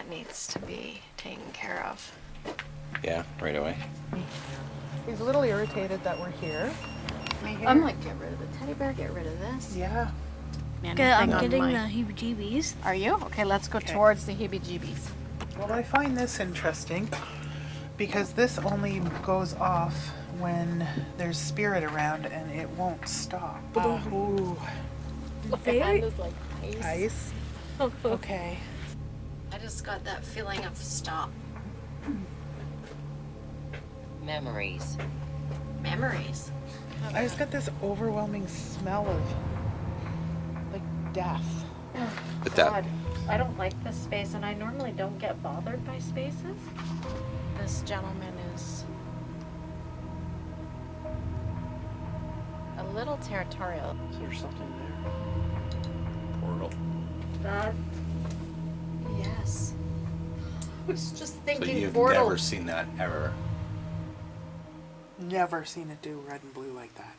that needs to be taken care of. Yeah, right away. He's a little irritated that we're here. I'm like, get rid of the teddy bear, get rid of this. Yeah. I'm getting the heebie-jeebies. Are you? Okay, let's go towards the heebie-jeebies. Well, I find this interesting because this only goes off when there's spirit around and it won't stop. Ooh. That is like ice. Ice. Okay. I just got that feeling of stop. Memories. Memories. I just got this overwhelming smell of like death. But God, I don't like this space, and I normally don't get bothered by spaces. This gentleman is a little territorial. Is there something there? portal. That. Yes. I was just So thinking you've portal. never seen that ever. Never seen it do red and blue like that.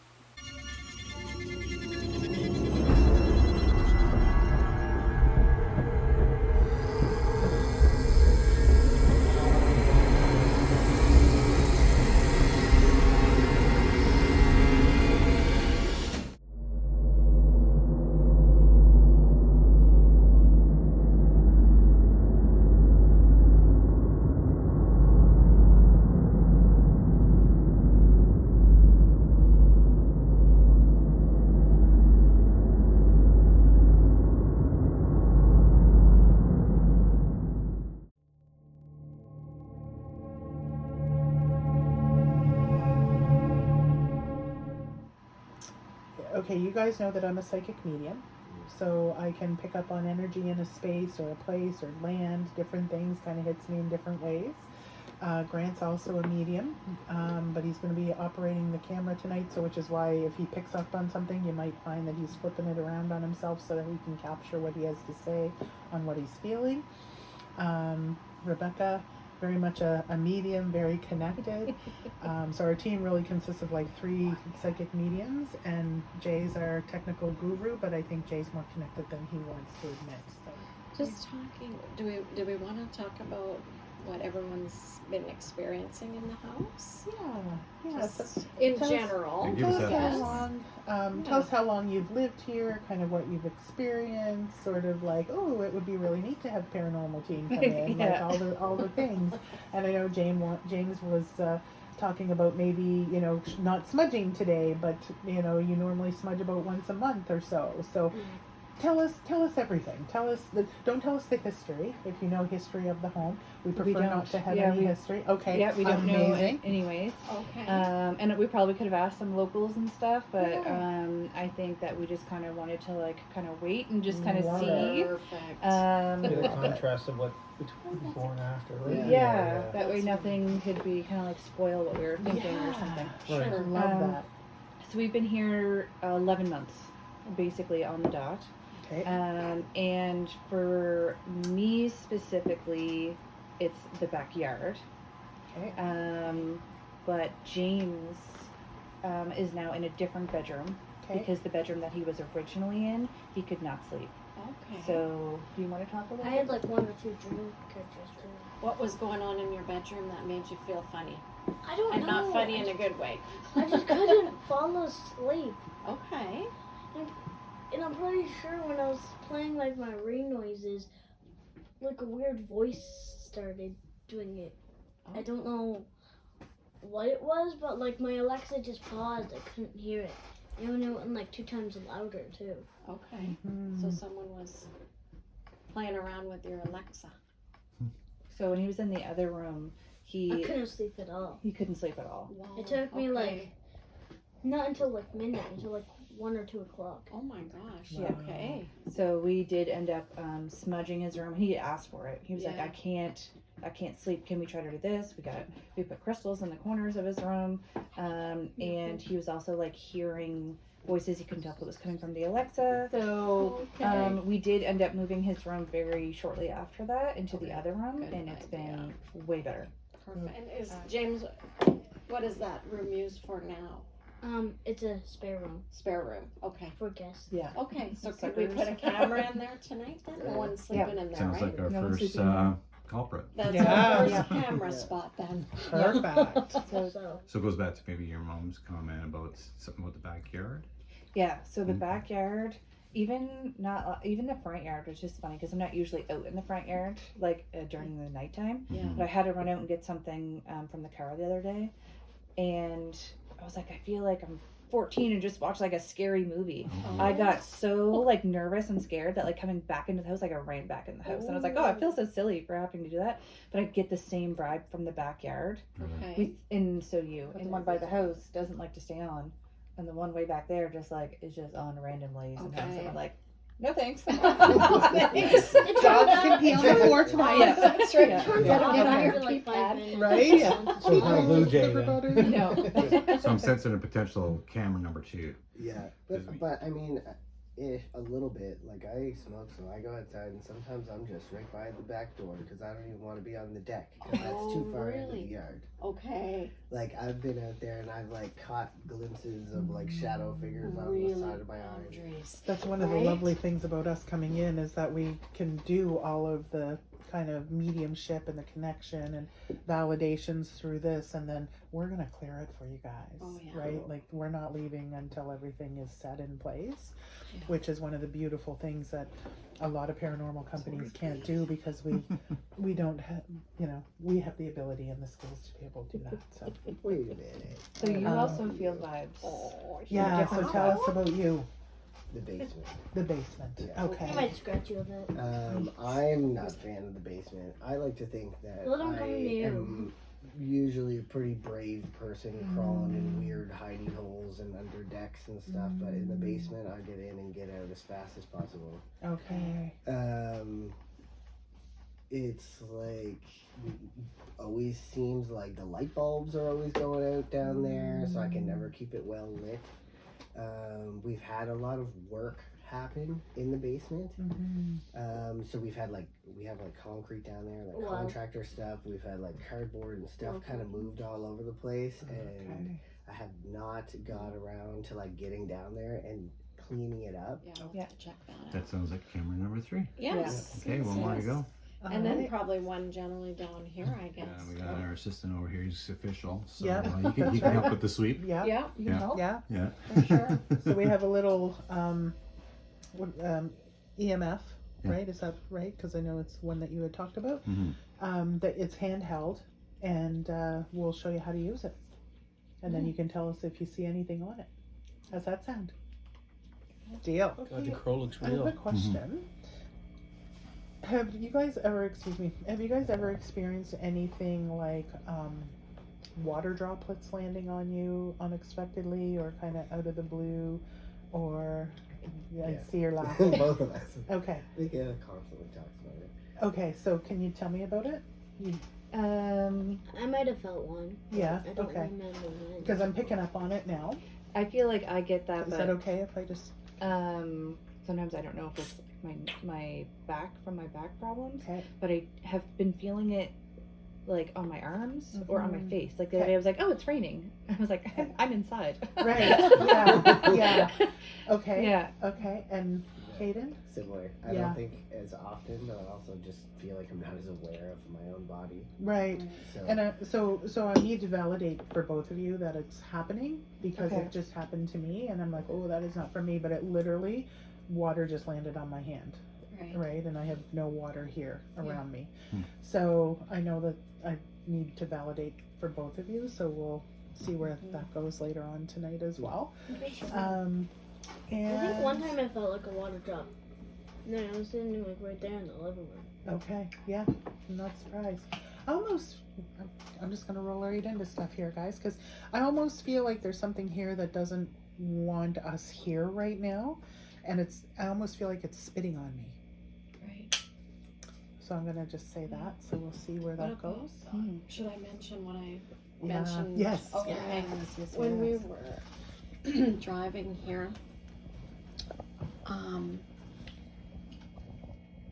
Okay, you guys know that I'm a psychic medium, so I can pick up on energy in a space or a place or land, different things, kind of hits me in different ways. Grant's also a medium, but he's going to be operating the camera tonight, so which is why if he picks up on something, you might find that he's flipping it around on himself so that he can capture what he has to say on what he's feeling. Rebecca, very much a medium, very connected. So our team really consists of like 3 psychic mediums, and Jay's our technical guru, but I think Jay's more connected than he wants to admit. So. Just talking. Do we want to talk about what everyone's been experiencing in the house? Yeah. Just So in tell us- general. Tell us how Yes. long. Tell us how long you've lived here, kind of what you've experienced. Sort of like, oh, it would be really neat to have paranormal team come in, like all the things. And I know James was talking about maybe not smudging today, but you normally smudge about once a month or so. So. Tell us everything. Don't tell us the history. If you know history of the home, we prefer not to have any history. Okay. Yeah, we don't Amazing. know anyways. Okay. And we probably could have asked some locals and stuff, but I think that we just kind of wanted to kind of wait and just kind of Love see. Perfect. Get a contrast of what before and after, right? Yeah, that way nothing could be kind of spoil what we were thinking or something. Right. Sure. Love that. So we've been here 11 months, basically on the dot. Okay. And for me specifically, it's the backyard. Okay. But James is now in a different bedroom Okay. because the bedroom that he was originally in, he could not sleep. Okay. So, do you want to talk a little I bit? had like 1 or 2 dream characters too. What was going on in your bedroom that made you feel funny? I don't And know. not funny in a good way. I just couldn't fall asleep. Okay. And I'm pretty sure when I was playing like my ring noises, like a weird voice started doing it. I don't know what it was, but like my Alexa just paused. I couldn't hear it. And it went like 2 times louder too. Okay. So someone was playing around with your Alexa. So when he was in the other room, I couldn't sleep at all. he couldn't sleep at all. Wow. It took me like not until like midnight, until like 1 or 2 o'clock. Oh my gosh. Yeah. Okay. So we did end up smudging his room. He asked for it. He was like, Yeah. I can't sleep. Can we try to do this? We put crystals in the corners of his room. And he was also like hearing voices. He couldn't tell if it was coming from the Alexa. So we did end up moving his room very shortly after that into the other room. Good And it's idea. been way better. Perfect. And is James, what is that room used for now? It's a spare room Spare room. Okay. for guests. Yeah. Okay. So could we put a camera in there tonight then? No one's sleeping in there, Sounds right? like our No one's first sleeping in culprit. That's Yeah. our Yeah. first camera spot then. Perfect. So So it goes back to maybe your mom's comment about something about the backyard. Yeah, so the Okay. backyard, even the front yard was just funny because I'm not usually out in the front yard like during the nighttime. Yeah. But I had to run out and get something from the car the other day, and I was like, I feel like I'm 14 and just watched like a scary movie. Oh. I got so like nervous and scared that like coming back into the house, like I ran back in the house, and I was like, oh, I feel so silly for having to do that. But I get the same vibe from the backyard. Okay. And so and one by the house doesn't like to stay on, and the one way back there just like is just on randomly sometimes. Okay. And I'm like, no thanks. Thanks. Dogs can pee on the floor tonight. Yeah. That's right. Yeah. turns Yeah. off Get on Okay. your after like 5 keypad. minutes. Right? Yeah. So it's not a blue jay then. Everybody? No. So I'm sensing a potential camera number 2. Yeah, but I mean, a little bit. Like I smoke, so I go outside, and sometimes I'm just right by the back door because I don't even want to be on the deck because that's too far into the really? yard. Okay. Like I've been out there and I've like caught glimpses of like shadow figures on Really the side of my eyes. boundaries. That's one of the Right? lovely things about us coming in is that we can do all of the kind of mediumship and the connection and validations through this, and then we're gonna clear it for you guys. Oh, yeah. Right? Like we're not leaving until everything is set in place, Yeah. which is one of the beautiful things that a lot of paranormal companies can't do because we don't have, we have the ability and the skills to be able to do that. So Wait a minute. So you Um, also feel vibes. Oh, yeah, so tell us about you, The basement. the basement. Yeah. Okay. I might scratch you a bit. I'm not a fan of the basement. I like to think that Let 'em I come to you. am usually a pretty brave person crawling in weird hiding holes and under decks and stuff, but in the basement I get in and get out as fast as possible. Okay. It's like always seems like the light bulbs are always going out down there, so I can never keep it well lit. We've had a lot of work happen in the basement. So we have like concrete down there, like Wow. contractor stuff. We've had like cardboard and stuff kind of moved all over the place, and Okay. I have not got around to like getting down there and cleaning it up. Yeah, we'll Yeah. have to check that out. That sounds like camera number 3. Yes. Okay, one more to yes. go. And then Alright. probably one generally down here, I guess. We got our assistant over here. He's official, so Yeah. he can help with the sweep. Yeah. Yeah, you Yeah. help Yeah. Yeah. for sure. So we have a little EMF, Yeah. right? Is that right? Because I know it's one that you had talked about. hmm That it's handheld, and we'll show you how to use it, and then you can tell us if you see anything on it. How's that sound? Deal. God, the crow looks I have a real. question. Have you guys ever experienced anything like water droplets landing on you unexpectedly or kind of out of the blue, or I Yeah. see your laughing. Both of us. Okay. We constantly talks about it. Okay, so can you tell me about it? I might have felt one. but Yeah, I don't okay. remember when. Because I'm picking up on it now. I feel like I get that, Is but that okay if I just... sometimes I don't know if it's my back from my back problems, Okay. but I have been feeling it like on my arms or on my Mhm. face. Like the other day I was like, oh, it's raining. I was like, I'm inside. Right, yeah, yeah. Okay. Yeah. Okay, and Hayden? Similar. I Yeah. don't think as often, but I also just feel like I'm not as aware of my own body. Right. So And so I need to validate for both of you that it's happening because Okay. it just happened to me and I'm like, oh, that is not for me, but it literally, water just landed on my hand, Right. right? And I have no water here around me. Hmm. So I know that I need to validate for both of you, so we'll see where that goes later on tonight as well. And I think one time I felt like a water drop. And then I was sitting like right there in the living room. Okay, yeah, I'm not surprised. I'm just gonna roll right into stuff here, guys, because I almost feel like there's something here that doesn't want us here right now, and I almost feel like it's spitting on me. Right. So I'm gonna just say that, so we'll see where that What goes. about, should I mention what I Yeah. mentioned? Yes, Okay. yes, When we yes. were driving here,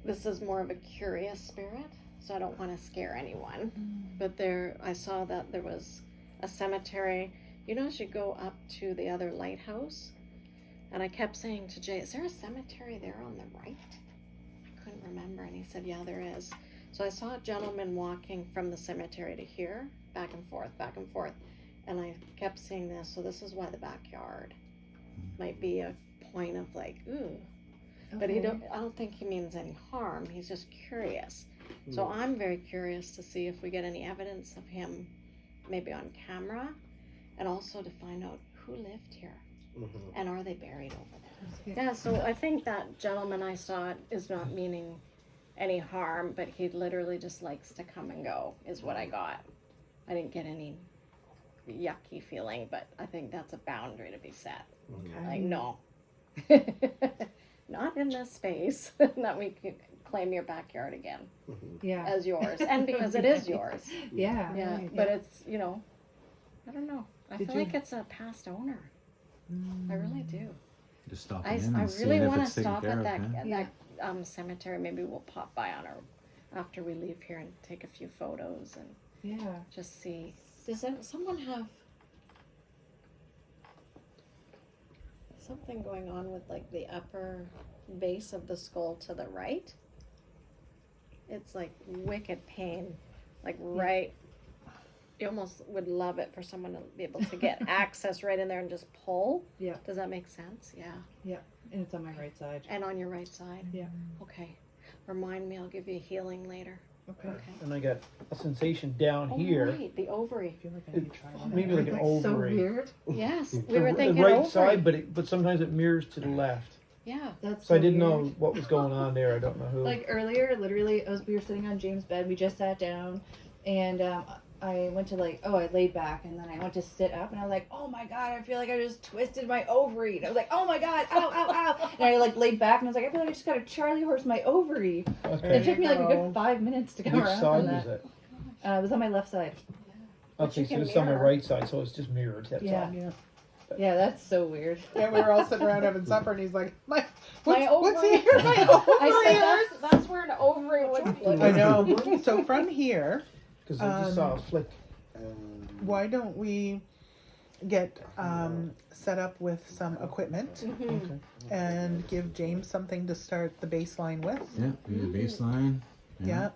this is more of a curious spirit, so I don't want to scare anyone. But I saw that there was a cemetery. You know, as you go up to the other lighthouse, and I kept saying to Jay, is there a cemetery there on the right? I couldn't remember, and he said, yeah, there is. So I saw a gentleman walking from the cemetery to here, back and forth, and I kept seeing this. So this is why the backyard might be a point of like, ooh. But I don't think he means any harm. He's just curious. So I'm very curious to see if we get any evidence of him, maybe on camera, and also to find out who lived here, and are they buried over there? Yeah. So I think that gentleman I saw is not meaning any harm, but he literally just likes to come and go, is what I got. I didn't get any yucky feeling, but I think that's a boundary to be set. Like, no. Not in this space that we could claim your backyard again as yours, and because it is yours. Yeah. But it's, you know, I don't know. I feel like it's a past owner. I really do. Just stop I in and see really if want to it's taken stop care at of, that yeah. cemetery. Maybe we'll pop by on our after we leave here and take a few photos and just see. Does someone have something going on with like the upper base of the skull to the right? It's like wicked pain, like right. You almost would love it for someone to be able to get access right in there and just pull. Yeah. Does that make sense? Yeah. Yeah. And it's on my right side. And on your right side? Yeah. Okay. Remind me, I'll give you a healing later. Okay. And I got a sensation down here. Right, the ovary. I feel like I need to try one. Maybe like an So ovary. weird. Yes, The we were thinking right ovary. side, but sometimes it mirrors to the left. Yeah. That's So I didn't weird. know what was going on there. I don't know who. Like earlier, literally, we were sitting on James' bed. We just sat down, and I went to I laid back, and then I went to sit up, and I was like, oh my god, I feel like I just twisted my ovary. And I was like, oh my god, ow, ow, ow. And I laid back, and I was like, I feel like I just got a Charlie horse my ovary. And Okay. it took me like a good 5 minutes to come Which around side from was that. it? It was on my left side. But you Okay, so can it's on my mirror. right side, so it's just mirrored. That's Yeah. all. Yeah. Yeah, that's so weird. Yeah, we were all sitting around having supper, and he's like, "What's ovary." here? My ovary." I said that's where an ovary would be. I know. So from here, Because I just saw a flick. why don't we get set up with some equipment Okay. and give James something to start the baseline with? Yeah, be the baseline. Yeah.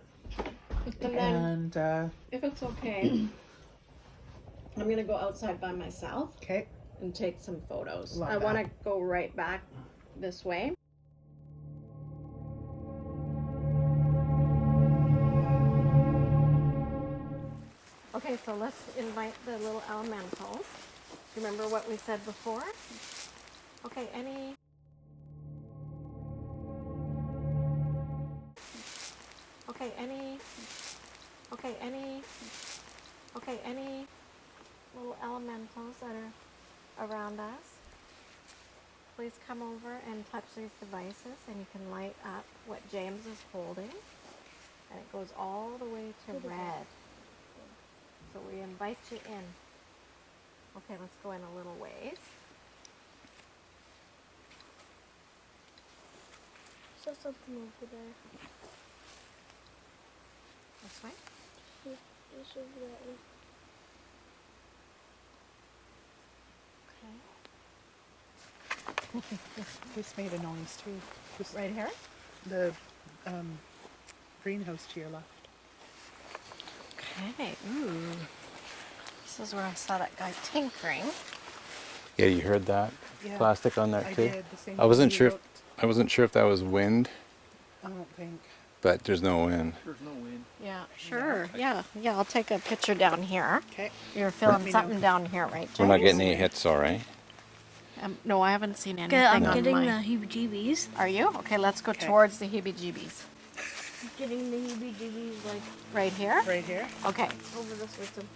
And then, And if it's okay, I'm gonna go outside by myself okay. and take some photos. Love I that. want to go right back this way. Okay, so let's invite the little elementals. Remember what we said before? Okay, any little elementals that are around us, please come over and touch these devices, and you can light up what James is holding, and it goes all the way to red. So we invite you in. Okay, let's go in a little ways. Saw something over there. This way. Just over that way. This made a noise too. Just Right here? the greenhouse to your left. Okay. Ooh. This is where I saw that guy tinkering. Yeah, you heard that Yeah, plastic on there I too. did the same. I wasn't way sure. you looked. I wasn't sure if that was wind, I don't think. but there's no wind. There's no wind. Yeah, sure. Yeah, I'll take a picture down here. Okay. You're Let feeling me something know. down here, right, James? We're not getting any hits, all right? No, I haven't seen anything I'm on getting mine. the heebie-jeebies. Are you? Okay, let's go Okay. towards the heebie-jeebies. Getting the heebie-jeebies like Right here? Right here. Okay. over this way too.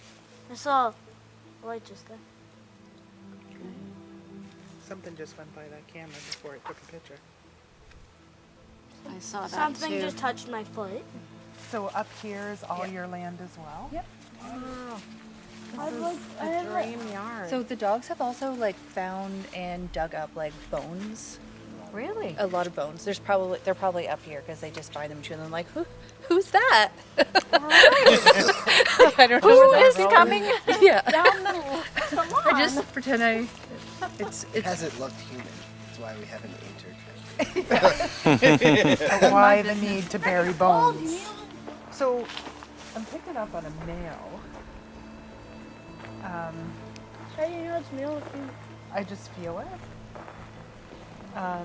I saw a light just there. Something just went by that camera before it took a picture. I saw that Something too. just touched my foot. So up here is all your land as well? Yep. Wow. I'd This like- is I a have a- dream yard. So the dogs have also found and dug up bones. Really? A lot of bones. They're probably up here because they just find them, chew them. Like, who's that? I don't know. Who where is that's from. coming Yeah. down the... Come on. I just pretend it's Hasn't looked human. That's why we haven't entered. Why the need to bury bones? So I'm picking up on a male. How do you know it's male if you... I just feel it. I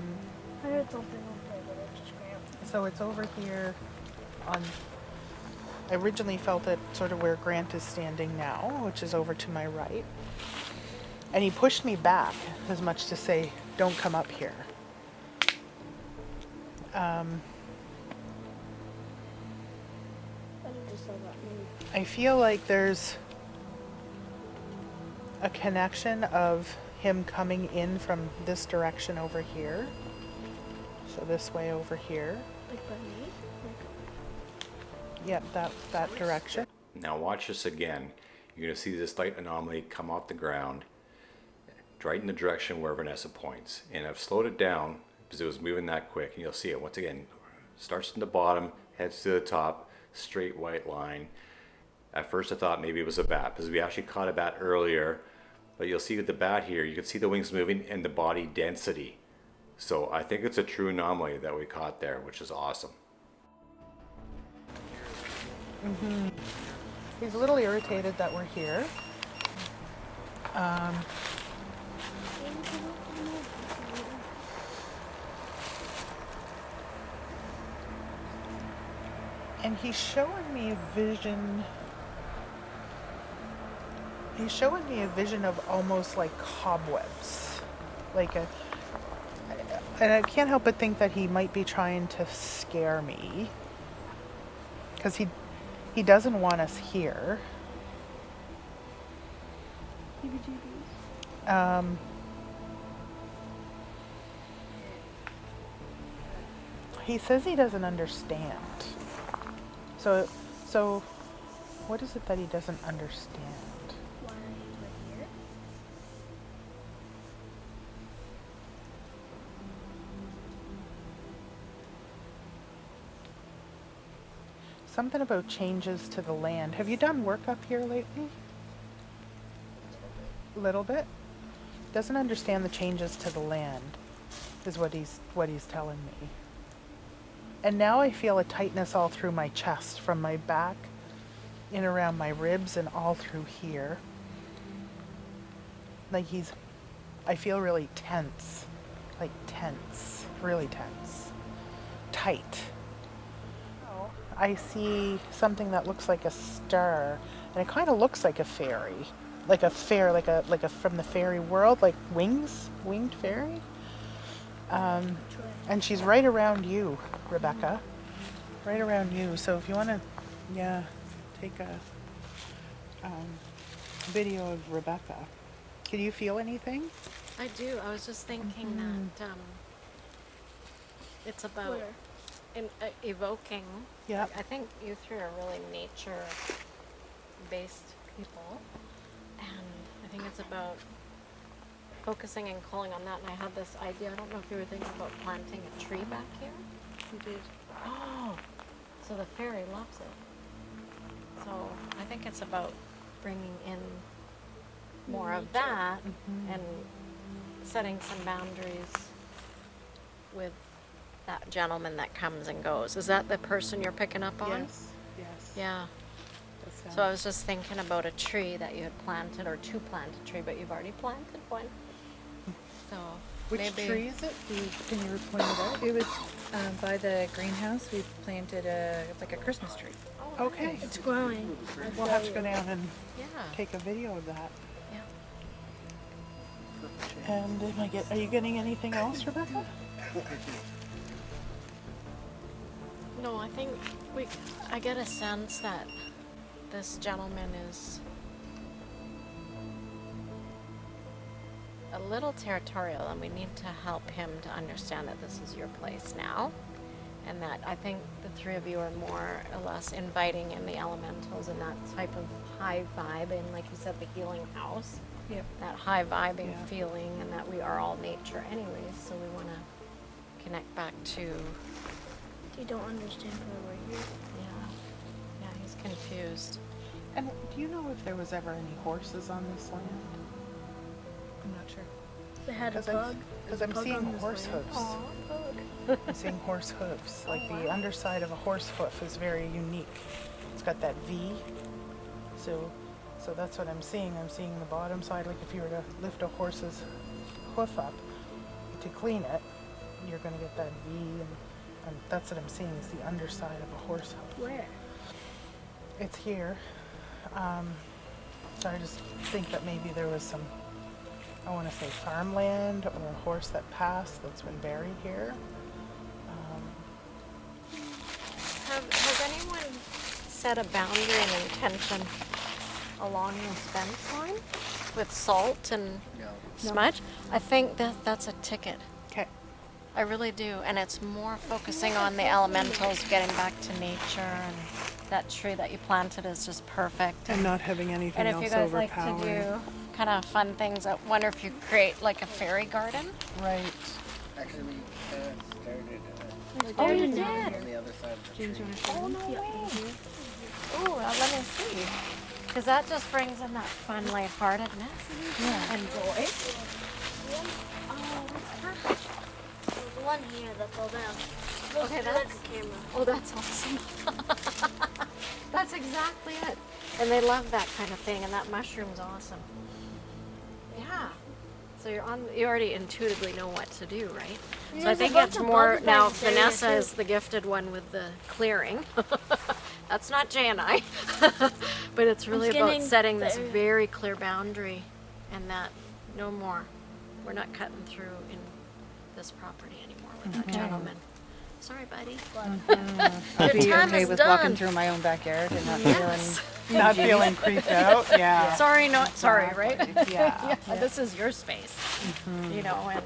heard something okay, but I just grabbed. So it's over here on... I originally felt it sort of where Grant is standing now, which is over to my right. And he pushed me back as much to say, don't come up here. I just saw that move. I feel like there's a connection of him coming in from this direction over here. So this way over here. Like by me? Yep, that direction. Now watch this again. You're going to see this light anomaly come off the ground right in the direction where Vanessa points. And I've slowed it down because it was moving that quick. And you'll see it once again. Starts from the bottom, heads to the top, straight white line. At first I thought maybe it was a bat because we actually caught a bat earlier. But you'll see with the bat here, you can see the wings moving and the body density. So I think it's a true anomaly that we caught there, which is awesome. Mm-hmm. He's a little irritated that we're here. And he's showing me a vision. He's showing me a vision of almost like cobwebs. And I can't help but think that he might be trying to scare me. Because he doesn't want us here. He says he doesn't understand. So what is it that he doesn't understand? Why we're here? Something about changes to the land. Have you done work up here lately? A little bit. Doesn't understand the changes to the land, is what he's telling me. And now I feel a tightness all through my chest, from my back, in around my ribs, and all through here. Like I feel really tense. Like tense. Really tense. Tight. I see something that looks like a star, and it kind of looks like a fairy. Like a from the fairy world, like winged fairy. And she's right around you, Rebecca. Right around you. So if you want to, take a video of Rebecca. Can you feel anything? I do. I was just thinking that it's about evoking. Yeah. I think you three are really nature-based people, and I think it's about focusing and calling on that. And I had this idea. I don't know if you were thinking about planting a tree back here. We did. Oh, so the fairy loves it. So I think it's about bringing in more of that and setting some boundaries with that gentleman that comes and goes. Is that the person you're picking up on? Yes. Yeah. So I was just thinking about a tree that you had planted, or to plant a tree, but you've already planted one. So Which maybe tree is it? Can you point it out? It was by the greenhouse. We planted a Christmas tree. Oh, Okay. nice. It's growing. We'll have to go down and Yeah. take a video of that. Yeah. And are you getting anything else, Rebecca? No, I think I get a sense that this gentleman is a little territorial, and we need to help him to understand that this is your place now, and that I think the three of you are more or less inviting in the elementals and that type of high vibe, and like you said, the healing house. Yep. That high vibing feeling, and that we are all nature anyways, so we want to connect back to... You don't understand why we're here. Yeah, he's confused. And do you know if there was ever any horses on this land? I'm not sure. They had a pug. Because I'm seeing horse hooves. Aw, pug. I'm seeing horse hooves. Like the underside of a horse hoof is very unique. got that V. So that's what I'm seeing. I'm seeing the bottom side. Like if you were to lift a horse's hoof up to clean it, you're going to get that V, and that's what I'm seeing is the underside of a horse hoof. Where? It's here. So I just think that maybe there was some, I want to say farmland or a horse that passed that's been buried here. Has anyone set a boundary and intention along this fence line with salt and smudge? I think that's a ticket. Okay. I really do. And it's more focusing on the elementals, getting back to nature, and that tree that you planted is just perfect. And not having anything And if else you guys like to overpowering. do kind of fun things, I wonder if you create like a fairy garden. Right. Actually, we started Oh, you on did? the other side of the tree. Oh, no way. Ooh, let me see. Because that just brings in that fun lightheartedness and joy. Oh, that's perfect. There's one here that fell down. Okay, Like that's a camera. Oh, that's awesome. That's exactly it. And they love that kind of thing, and that mushroom's awesome. Yeah. So you already intuitively know what to do, right? So I There's a think bunch it's of more bug now. bites area, Vanessa too. is the gifted one with the clearing. That's not Jay and I, but it's really about scanning setting the this area. very clear boundary, and that no more. We're not cutting through in this property anymore with that gentleman. Sorry, buddy. I'd be time okay is with done. walking through my own backyard and not Yes. Not feeling creeped out. Yeah. Sorry, not sorry, right? Yeah. This is your space, you know, and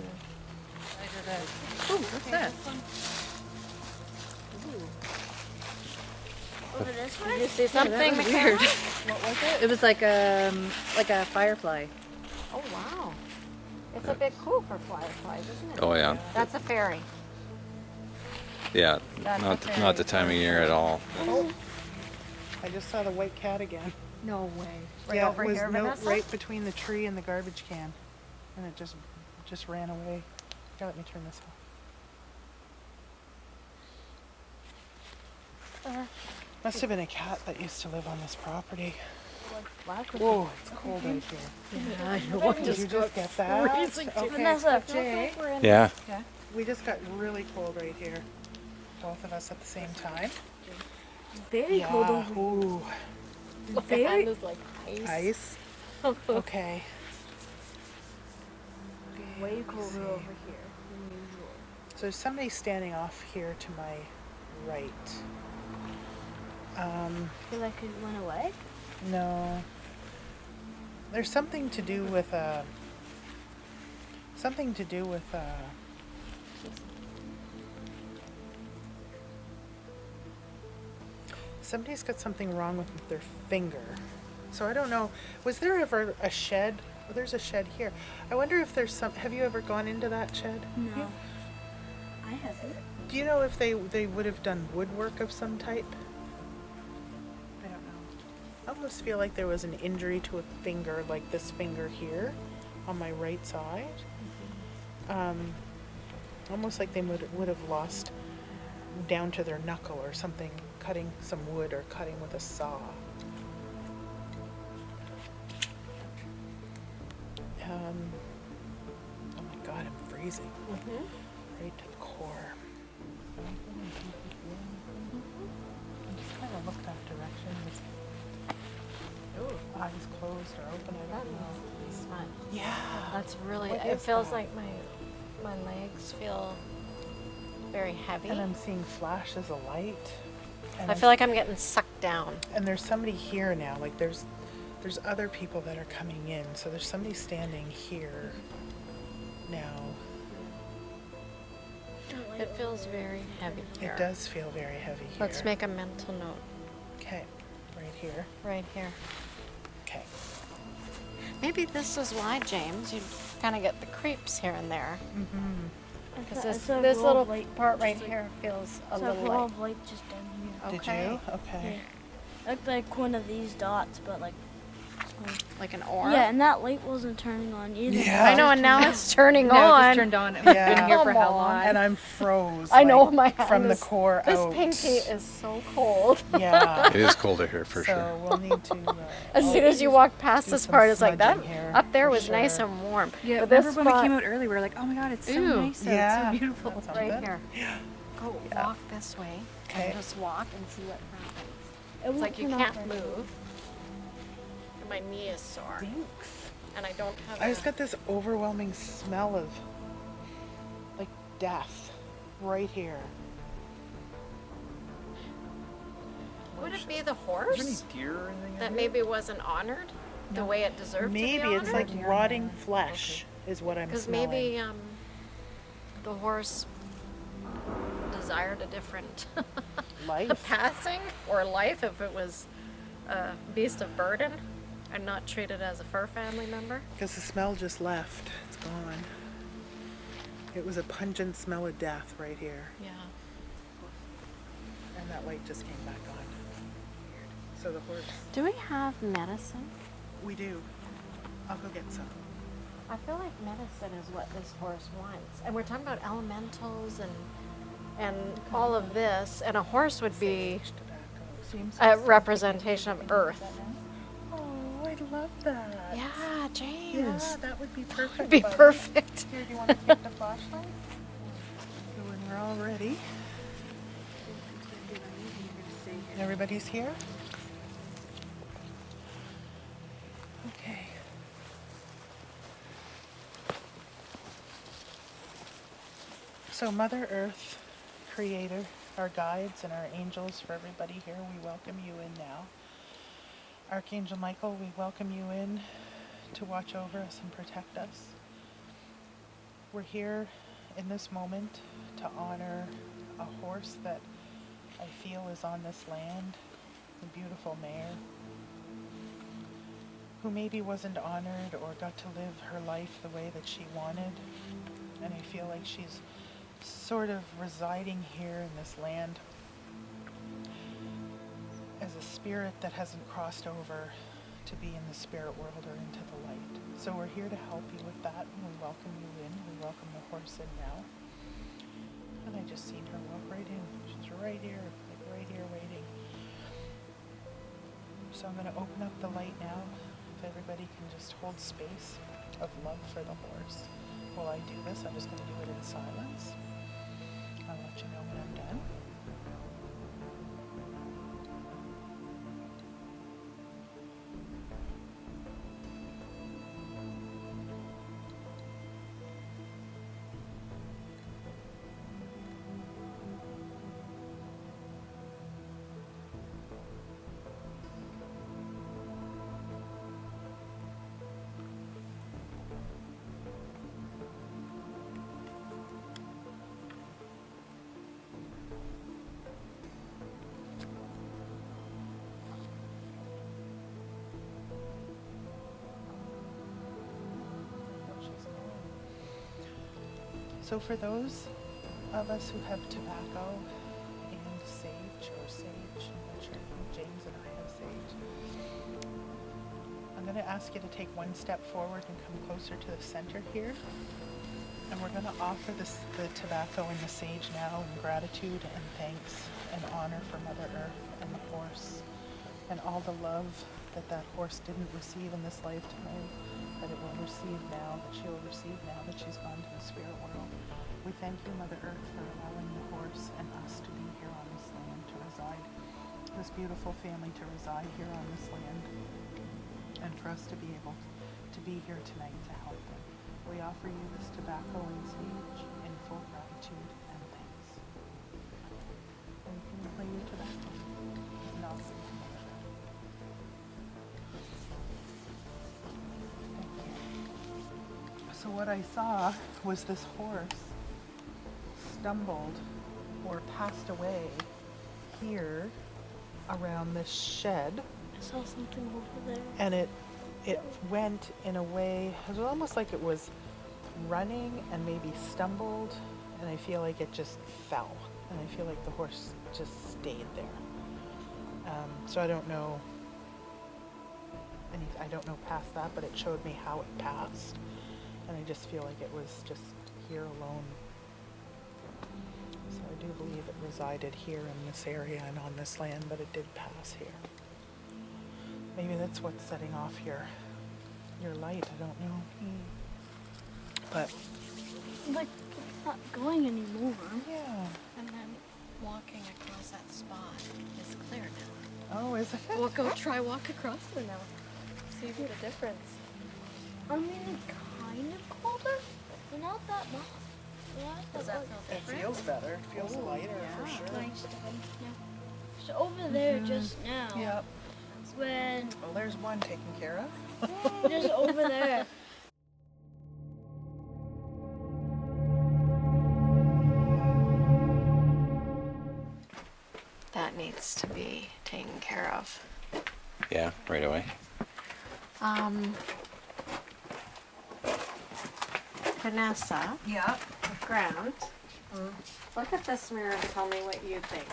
Ooh, what's that? Over this did way? you see something was weird? weird. What was it? It was like a firefly. Oh wow, it's a bit cool for fireflies, isn't it? Oh yeah, That's a fairy. yeah. That's Not okay. not the time of year at all. Oh, I just saw the white cat again. No way. Right Yeah, over it was here, Vanessa. right between the tree and the garbage can, and it just ran away. Here, let me turn this off. Must have been a cat that used to live on this property. Whoa, it's cold right here. Yeah, I know. Did you just get that? freezing too. Okay. Vanessa, Jay. Yeah. We just got really cold right here. Both of us at the same time. very cold Yeah. over Ooh, Very- is like ice. ice. Okay. way colder see. over here than usual. So there's somebody standing off here to my right. Feel like it went away? No. There's something to do with somebody's got something wrong with their finger. So I don't know. Was there ever a shed? Well, there's a shed here. I wonder if there's some. Have you ever gone into that shed? No. I haven't. Do you know if they would have done woodwork of some type? I don't know. I almost feel like there was an injury to a finger, like this finger here, on my right side. Almost like they would have lost down to their knuckle or something, cutting some wood or cutting with a saw. Oh my God, I'm freezing. Right to the core. I just kind of look that direction. Ooh, eyes closed or open, I don't know. Smart. Yeah. That's really. What It is feels that? like my legs feel very heavy. And I'm seeing flashes of light. And I feel like I'm getting sucked down. and there's somebody here now. Like there's other people that are coming in. So there's somebody standing here now. It feels very heavy here. It does feel very heavy here. Let's make a mental note Okay, right here. right here. Okay. Maybe this is why, James, you kind of get the creeps here and there. Mm-hmm. Because I this saw a this glow little of light part right just like- here feels a It's a little glow like. of light just down here. Did Okay. you? Okay. Looked like one of these dots, but like like an orb. Yeah, and that light wasn't turning on either. Yeah. I know, and now it's turning No, it on. just turned on. It's Yeah. been here for Come how long? on. And I'm froze. I know like, my hand from the is- core This out. pinky is so cold. Yeah. It is colder here for so sure. we'll need to. As soon as you walk past do this some part, it's like that. smudging here, Up there for was nice sure. and warm. Yeah, but remember this when we spot came out early, we were like, oh my god, it's so Ew. nice out. Yeah. It's so beautiful. That's right something. here. Go Yeah. walk this way. Okay. And just walk and see what happens. It It's won't like you turn off can't right move. And my knee is sore. Stinks. And I don't have I just got this overwhelming smell of like death right here. Would it be the Is there horse any deer or anything that in maybe wasn't honored the way it deserved Maybe to be it's honored? like rotting flesh is what I'm Because smelling. maybe the horse desired a different Life. passing or life if it was a beast of burden and not treated as a fur family member. Because the smell just left. It's gone. It was a pungent smell of death right here. Yeah. And that light just came back on. Weird. So the horse. Do we have medicine? We do. I'll go get some. I feel like medicine is what this horse wants. And we're talking about elementals and all of this. And a horse would be Sage tobacco. Seems a representation of earth. Oh, I love that. Yeah, James. Yeah, that would be perfect. Be buddy. perfect. Here, do you want to take the flashlight? So when we're all ready. Everybody's here? Okay. So Mother Earth, Creator, our guides and our angels, for everybody here, we welcome you in now. Archangel Michael, we welcome you in to watch over us and protect us. We're here in this moment to honor a horse that I feel is on this land, the beautiful mare, who maybe wasn't honored or got to live her life the way that she wanted. And I feel like she's sort of residing here in this land as a spirit that hasn't crossed over to be in the spirit world or into the light. So we're here to help you with that, and we welcome you in. We welcome the horse in now. And I just seen her walk right in. She's right here, like right here waiting. So I'm going to open up the light now. If everybody can just hold space of love for the horse. While I do this, I'm just going to do it in silence. I'll let you know when I'm done. So for those of us who have tobacco and sage, I'm not sure if James and I have sage, I'm going to ask you to take one step forward and come closer to the center here. And we're going to offer the tobacco and the sage now in gratitude and thanks and honor for Mother Earth and the horse and all the love that that horse didn't receive in this lifetime, that it will receive now, that she will receive now that she's gone to the spirit world. We thank you, Mother Earth, for allowing the horse and us to be here on this land, to reside, this beautiful family to reside here on this land, and for us to be able to be here tonight to help them. We offer you this tobacco and sage in full gratitude and thanks. And you can play your tobacco and I'll sing to Mother Earth. Thank you. So what I saw was this horse stumbled or passed away here around this shed, I saw something over there. and it went in a way, it was almost like it was running and maybe stumbled, and I feel like it just fell, and I feel like the horse just stayed there. So I don't know I don't know past that, but it showed me how it passed. And I just feel like it was just here alone. So I do believe it resided here in this area and on this land, but it did pass here. Maybe that's what's setting off your light, I don't know. But Like, it's not going anymore. yeah. And then walking across that spot is clear now. Oh, is it? Well, go try walk across there now. See the difference. I mean, it's kind of colder, but not that much. Does that feel It different? feels better. It feels lighter for yeah. sure. Nice. Yeah. So over there just now, Yep. when Well, there's one taken care of. just over there. That needs to be taken care of. Yeah, right away. Vanessa, Yeah. Grant, look at this mirror and tell me what you think.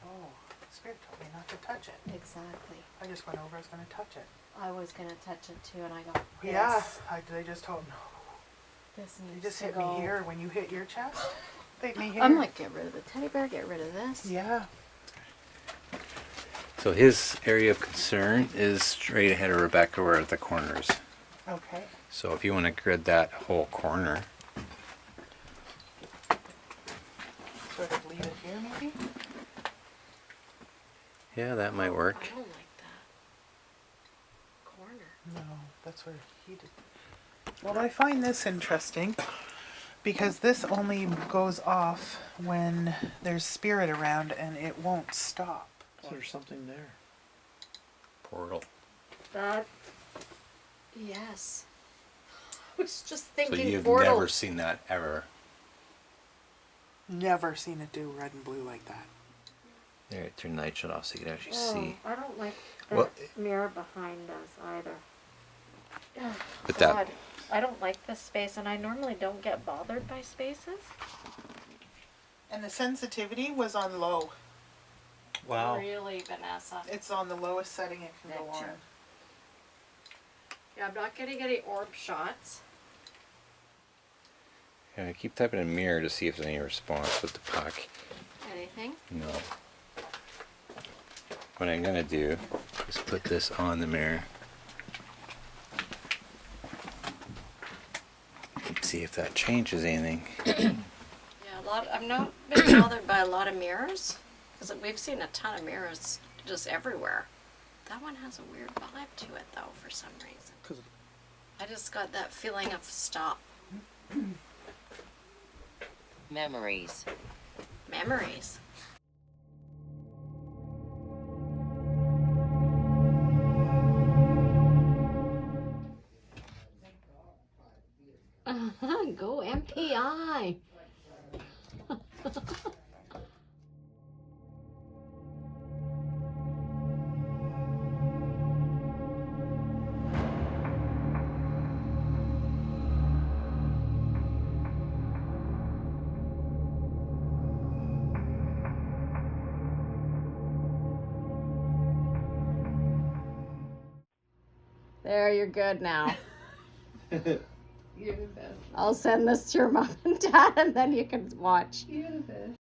Oh, Spirit told me not to touch it. Exactly. I just went over. I was going to touch it. I was gonna touch it too, and I go, Yeah. this, They just told me. this They needs just to hit go. me here when you hit your chest. They hit me here. I'm like, get rid of the teddy bear, get rid of this. Yeah. So his area of concern is straight ahead of Rebecca, where at the corners. Okay. So if you want to grid that whole corner, Sort of leave it here, maybe. yeah, that might work. I don't like that corner. No, that's where he did. Well, I find this interesting because this only goes off when there's spirit around and it won't stop. So there's something there. Portal. That, yes. I was just So thinking you've portal. never seen that ever. Never seen it do red and blue like that. There, turn the night shut off so you can actually Oh, see. I don't like that Well, mirror behind us either. Oh, But God. that, I don't like this space, and I normally don't get bothered by spaces. And the sensitivity was on low. Wow. Really, Vanessa. It's on the lowest setting it can go on. Yeah, I'm not getting any orb shots. yeah, keep typing in mirror to see if there's any response with the puck. Anything? No. What I'm gonna do is put this on the mirror. And see if that changes anything. Yeah, I've not been bothered by a lot of mirrors, because we've seen a ton of mirrors just everywhere. That one has a weird vibe to it, though, for some reason. I just got that feeling of stop. Memories. Memories. Go MPI. There, you're good now. You're the best. I'll send this to your mom and dad, and then you can watch. You're the best.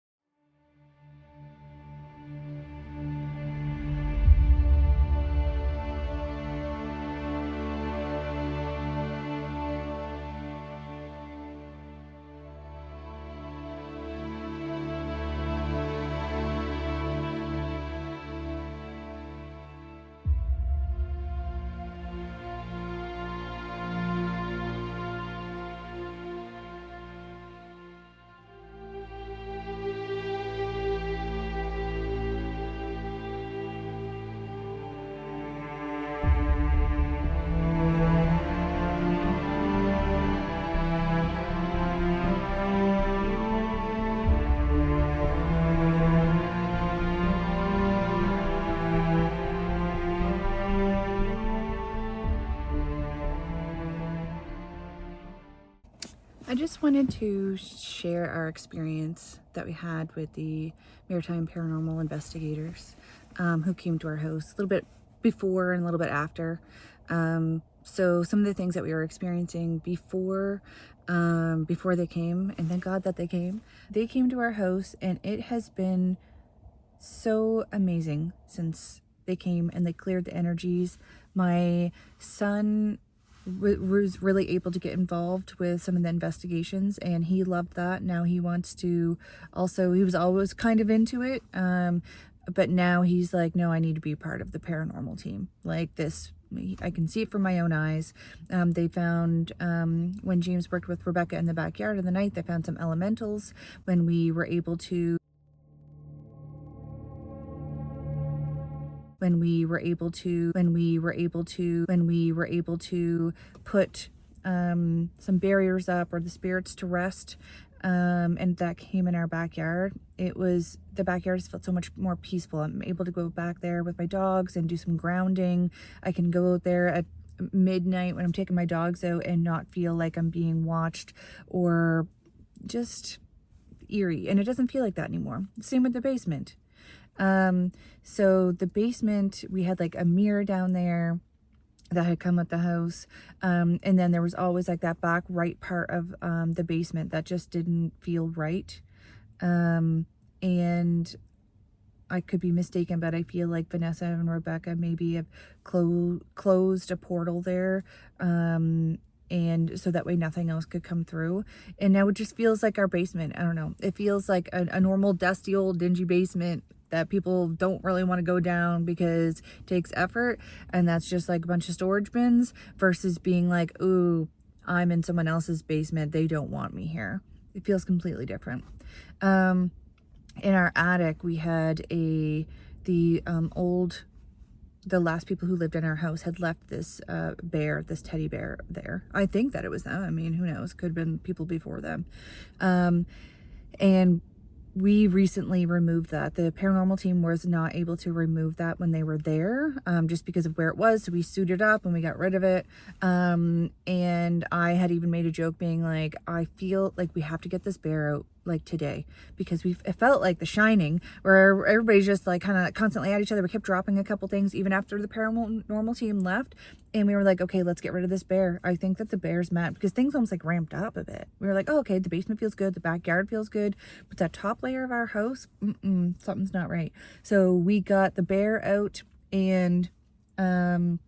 just wanted to share our experience that we had with the Maritime Paranormal Investigators who came to our house a little bit before and a little bit after. So some of the things that we were experiencing before they came, and thank God that they came to our house, and it has been so amazing since they came and they cleared the energies. My son was really able to get involved with some of the investigations, and he loved that. Now he wants to also, he was always kind of into it, but now he's like, no, I need to be part of the paranormal team. Like this, I can see it from my own eyes. They found, when James worked with Rebecca in the backyard in the night, they found some elementals when we were able to put some barriers up or the spirits to rest, and that came in our backyard. The backyard just felt so much more peaceful. I'm able to go back there with my dogs and do some grounding. I can go out there at midnight when I'm taking my dogs out and not feel like I'm being watched or just eerie, and it doesn't feel like that anymore. Same with the basement. So the basement, we had like a mirror down there that had come with the house, and then there was always like that back right part of the basement that just didn't feel right, and I could be mistaken, but I feel like Vanessa and Rebecca maybe have closed a portal there, and so that way nothing else could come through. And now it just feels like our basement, I don't know, it feels like a normal dusty old dingy basement that people don't really want to go down because it takes effort, and that's just like a bunch of storage bins, versus being like, ooh, I'm in someone else's basement, they don't want me here. It feels completely different. In our attic, we had the last people who lived in our house had left this this teddy bear there. I think that it was them. I mean, who knows? Could have been people before them. And we recently removed that. The paranormal team was not able to remove that when they were there, just because of where it was. So we suited up and we got rid of it. And I had even made a joke being like, I feel like we have to get this bear out like today, because it felt like The Shining, where everybody's just like kind of constantly at each other. We kept dropping a couple things even after the paranormal team left, and we were like, okay, let's get rid of this bear. I think that the bear's mad because things almost like ramped up a bit. We were like, oh, okay, the basement feels good, the backyard feels good, but that top layer of our house, something's not right. So we got the bear out, and then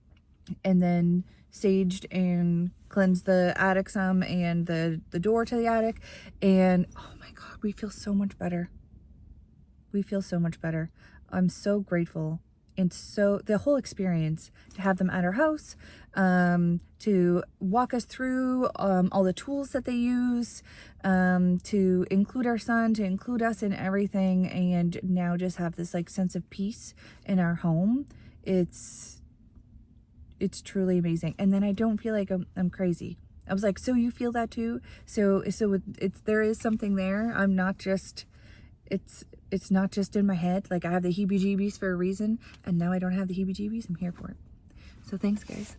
saged and cleansed the attic some, and the door to the attic, and oh my god, we feel so much better. I'm so grateful, and so the whole experience to have them at our house, to walk us through all the tools that they use, to include our son, to include us in everything, and now just have this like sense of peace in our home. It's truly amazing. And then I don't feel like I'm crazy. I was like, so you feel that too? So there is something there. I'm not just, it's not just in my head. Like I have the heebie-jeebies for a reason, and now I don't have the heebie-jeebies. I'm here for it. So thanks, guys.